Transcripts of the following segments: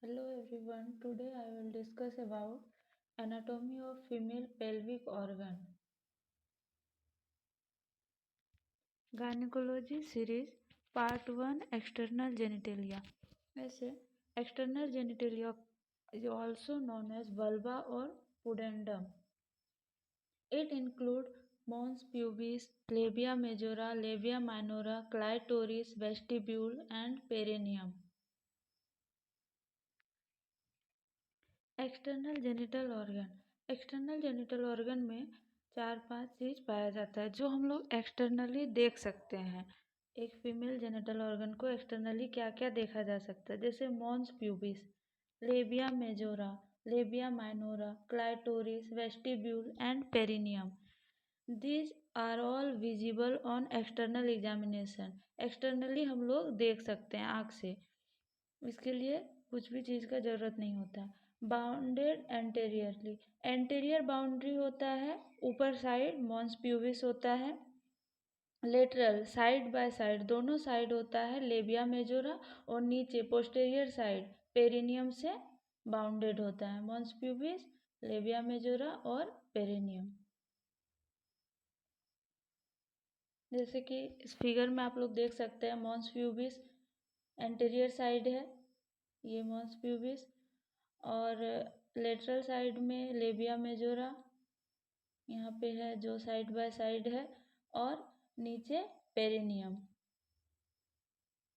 Hello everyone, today I will discuss about anatomy of female pelvic organ. Gynecology series part 1 external genitalia. ऐसे external genitalia is also known as vulva or pudendum. It includes mons pubis, labia majora, labia minora, clitoris, vestibule and perineum. External genital organ. External genital organ में 4-5 चीज़ पाया जाता है जो हम लोग externally देख सकते हैं। एक फीमेल जेनिटल ऑर्गन को एक्सटर्नली क्या क्या देखा जा सकता है, जैसे mons pubis, labia majora, labia minora, clitoris, vestibule and perineum. These are all visible on external examination. Externally हम लोग देख सकते हैं आँख से, इसके लिए कुछ भी चीज़ का ज़रूरत नहीं होता। बाउंडेड एंटेरियरली, एंटेरियर बाउंड्री होता है, ऊपर साइड मॉन्स प्यूबिस होता है। लेटरल, साइड बाय साइड, दोनों साइड होता है लेबिया मेजोरा, और नीचे पोस्टेरियर साइड पेरिनियम से बाउंडेड होता है। मॉन्स प्यूबिस, लेबिया मेजोरा और पेरिनियम। जैसे कि इस फिगर में आप लोग देख सकते हैं, मॉन्स प्यूबिस एंटेरियर साइड है, ये मॉन्स प्यूबिस, और लेटरल साइड में लेबिया मेजोरा यहाँ पे है जो साइड बाय साइड है, और नीचे पेरिनियम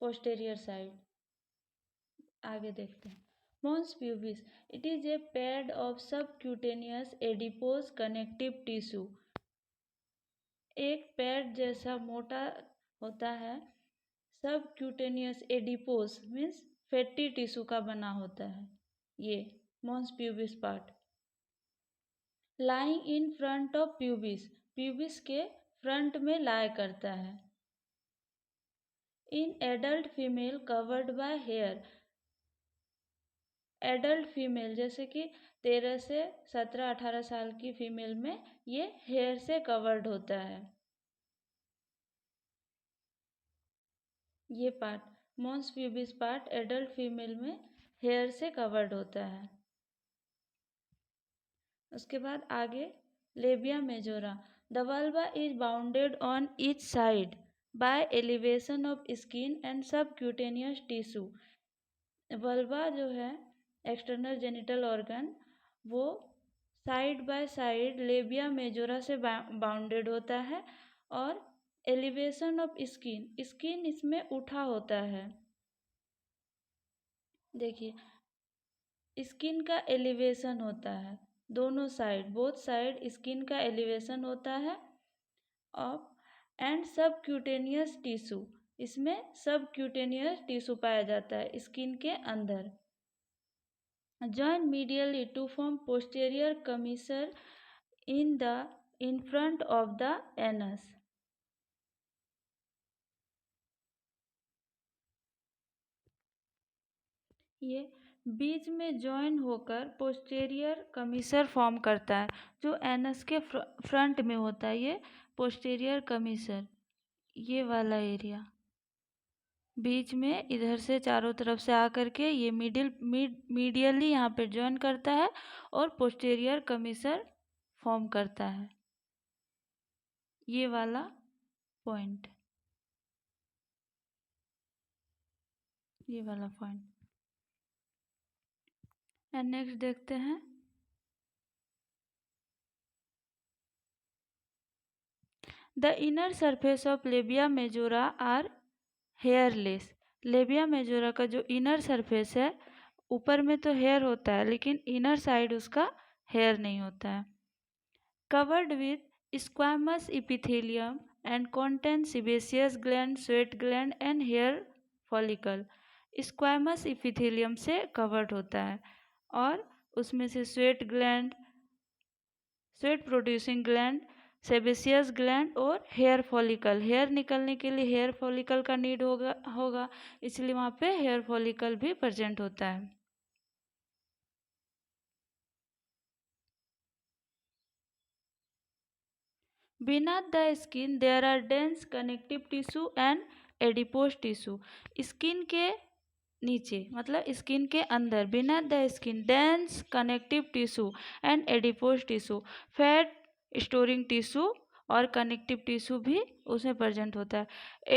पोस्टेरियर साइड। आगे देखते हैं। Mons pubis, it is a pad of subcutaneous adipose connective tissue. एक पैड जैसा मोटा होता है, subcutaneous adipose means fatty tissue का बना होता है ये mons pubis part. Lying in front of pubis, pubis के फ्रंट में लाया करता है। In adult female covered by hair, adult female जैसे कि 13 से 17-18 साल की फीमेल में ये हेयर से कवर्ड होता है। ये part mons pubis part adult female में हेयर से कवर्ड होता है। उसके बाद आगे labia majora, the vulva is bounded on each side by elevation of skin and subcutaneous tissue. Vulva जो है एक्सटर्नल जेनिटल ऑर्गन, वो side by side labia majora से बाउंडेड होता है, और एलिवेशन ऑफ स्किन, स्किन इसमें उठा होता है। देखिए स्किन का एलिवेशन होता है, दोनों साइड, बोथ साइड स्किन का एलिवेशन होता है। ऑफ एंड सबक्यूटेनियस टिश्यू, इसमें सबक्यूटेनियस टिश्यू पाया जाता है स्किन के अंदर। Join medially to form posterior commissure in front of the anus. ये बीच में जॉइन होकर पोस्टेरियर कमीसर फॉर्म करता है, जो एनस के फ्रंट में होता है। ये पोस्टेरियर कमीसर, ये वाला एरिया बीच में इधर से चारों तरफ से आकर के ये मीडियली यहाँ पे जॉइन करता है और पोस्टेरियर कमीसर फॉर्म करता है, ये वाला पॉइंट, ये वाला पॉइंट। एंड नेक्स्ट देखते हैं the inner surface of labia majora are hairless. Labia majora का जो इनर सरफेस है, ऊपर में तो हेयर होता है लेकिन इनर साइड उसका हेयर नहीं होता है। Covered with squamous epithelium and contain sebaceous gland, sweat gland and hair follicle. Squamous epithelium से कवर्ड होता है, और उसमें से sweat gland, sweat producing gland, sebaceous gland और हेयर फॉलिकल। हेयर निकलने के लिए हेयर फॉलिकल का नीड होगा, इसलिए वहाँ पे हेयर फॉलिकल भी प्रेजेंट होता है। Beneath the skin there are dense connective tissue and adipose tissue। Skin के नीचे मतलब स्किन के अंदर, beneath the skin dense connective tissue and adipose tissue, fat storing tissue और कनेक्टिव टिश्यू भी उसमें प्रेजेंट होता है।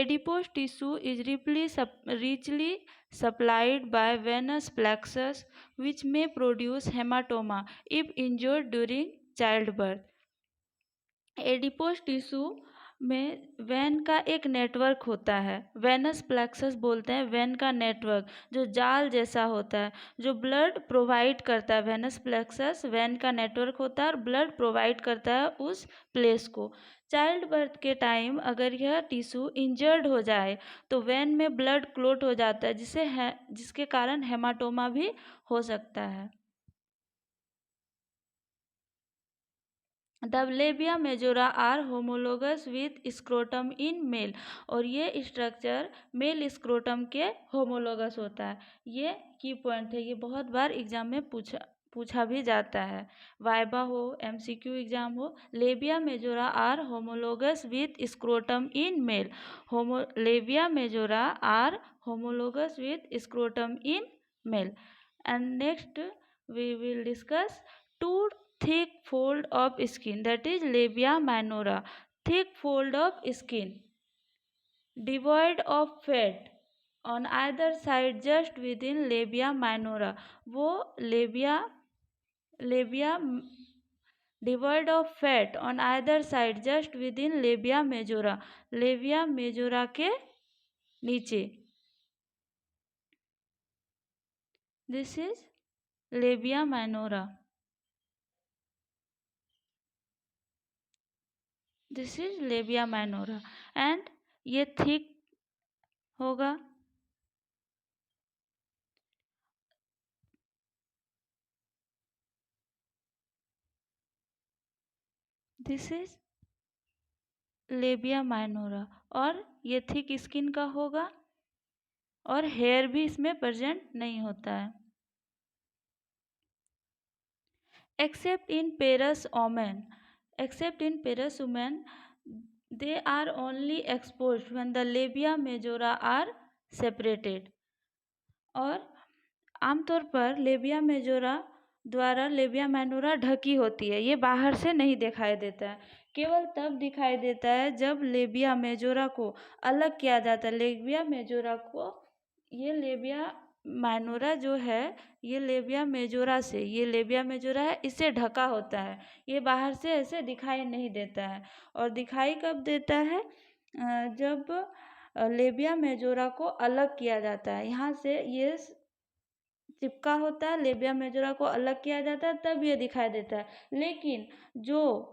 Adipose tissue is richly supplied by venous plexus which may produce haematoma if injured during child birth. Adipose tissue में vein का एक network होता है, वेनस प्लेक्सस बोलते हैं वेन का नेटवर्क, जो जाल जैसा होता है, जो ब्लड प्रोवाइड करता है। वेनस प्लेक्सस वेन का नेटवर्क होता है और ब्लड प्रोवाइड करता है उस प्लेस को। चाइल्ड बर्थ के टाइम अगर यह टिश्यू इंजर्ड हो जाए तो वेन में ब्लड क्लोट हो जाता है, जिसके कारण हेमाटोमा भी हो सकता है। The labia majora are homologous with scrotum in male, और ये स्ट्रक्चर मेल स्क्रोटम के होमोलोगस होता है। ये की पॉइंट है, ये बहुत बार एग्जाम में पूछा भी जाता है, वाइबा हो, एमसीक्यू एग्जाम हो। Labia majora are homologous with scrotum in male, labia majora are homologous with scrotum in male. And next we will discuss two thick fold of skin, that is labia minora, thick fold of skin devoid of fat on either side just within labia minora, वो labia devoid of fat on either side just within labia majora के नीचे, this is labia minora, this is labia minora. And ये thick होगा, this is labia minora, और ये thick skin का होगा और हेयर भी इसमें प्रेजेंट नहीं होता है। Accept in पेरस women they are only exposed when the labia majora are separated, और आमतौर पर लेबिया मेजोरा द्वारा लेबिया माइनोरा ढकी होती है, ये बाहर से नहीं दिखाई देता है, केवल तब दिखाई देता है जब लेबिया मेजोरा को अलग किया जाता है। लेबिया मेजोरा को, ये लेबिया माइनोरा जो है ये लेबिया मेजोरा है, इससे ढका होता है, ये बाहर से ऐसे दिखाई नहीं देता है। और दिखाई कब देता है? जब लेबिया मेजोरा को अलग किया जाता है, यहाँ से ये चिपका होता है, लेबिया मेजोरा को अलग किया जाता है, तब ये दिखाई देता है। लेकिन जो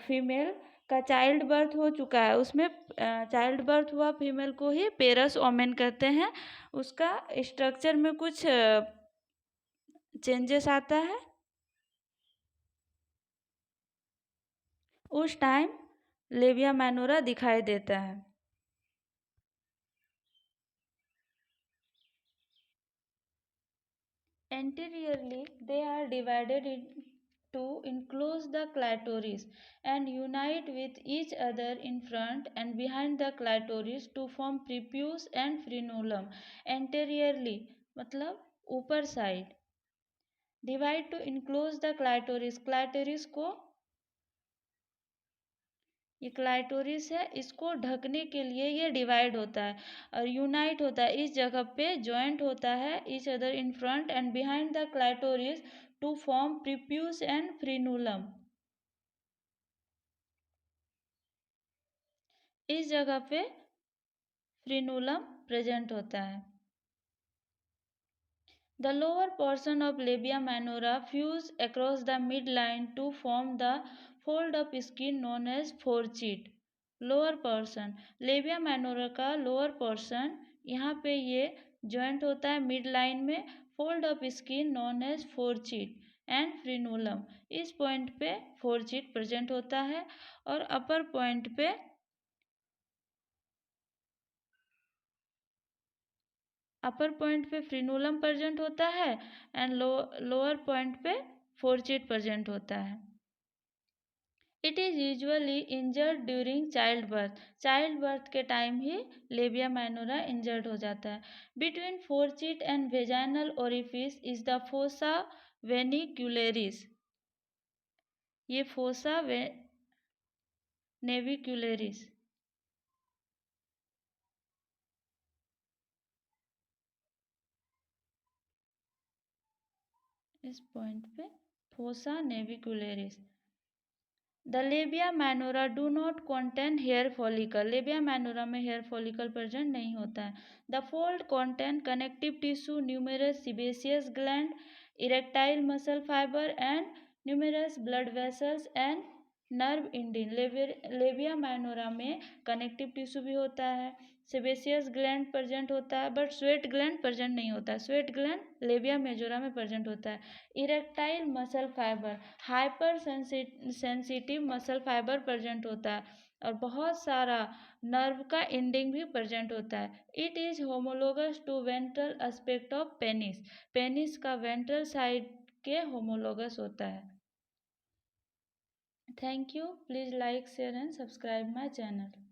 फीमेल का चाइल्ड बर्थ हो चुका है, उसमें चाइल्ड बर्थ हुआ फीमेल को ही पेरस ओमेन कहते हैं, उसका स्ट्रक्चर में कुछ चेंजेस आता है, उस टाइम लेबिया माइनोरा दिखाई देता है। Anteriorly, they are divided into enclose the clitoris and unite with each other in front and behind the clitoris to form prepuce and frenulum. Anteriorly मतलब ऊपर side, divide two enclose the clitoris, clitoris को, ये clitoris है, इसको ढकने के लिए ये डिवाइड होता है और यूनाइट होता है, इस जगह पे जॉइंट होता है each other in front and behind the clitoris to form prepuce and frenulum. इस जगह पे फ्रीनुलम प्रेजेंट होता है। The lower portion of labia minora fuse across the midline to form the fold of skin known as forecheek. Lower portion, labia minora का lower portion, यहाँ पे ये joint होता है मिड लाइन में, fold of skin known as fourchette and frenulum, इस point पे फोरचीट present होता है, और अपर पॉइंट पे फ्रीनुलम प्रेजेंट होता है एंड लोअर पॉइंट पे फोरचीट प्रेजेंट होता है। It is usually injured during child birth के टाइम ही लेबिया माइनोरा इंजर्ड हो जाता है। Between fourchette and vaginal orifice is the fossa navicularis. ये फोसा नेविक्यूलेरिस, इस पॉइंट पे fossa navicularis. The labia minora do not contain hair follicle. Labia minora में hair follicle present नहीं होता है। The fold contain connective tissue, numerous sebaceous gland, erectile muscle fibre and numerous blood vessels and nerve इंडिन। लेबिया minora में connective tissue भी होता है, sebaceous gland present होता है, बट स्वेट ग्लैंड प्रेजेंट नहीं होता है। स्वेट ग्लैंड लेबिया मेजोरा में प्रेजेंट होता है। Erectile muscle fibre, hyper sensitive muscle fibre present होता है, और बहुत सारा नर्व का एंडिंग भी प्रेजेंट होता है। It is homologous to ventral aspect of penis. Penis का वेंट्रल साइड के होमोलोगस होता है। Thank you. Please like, share and subscribe my channel.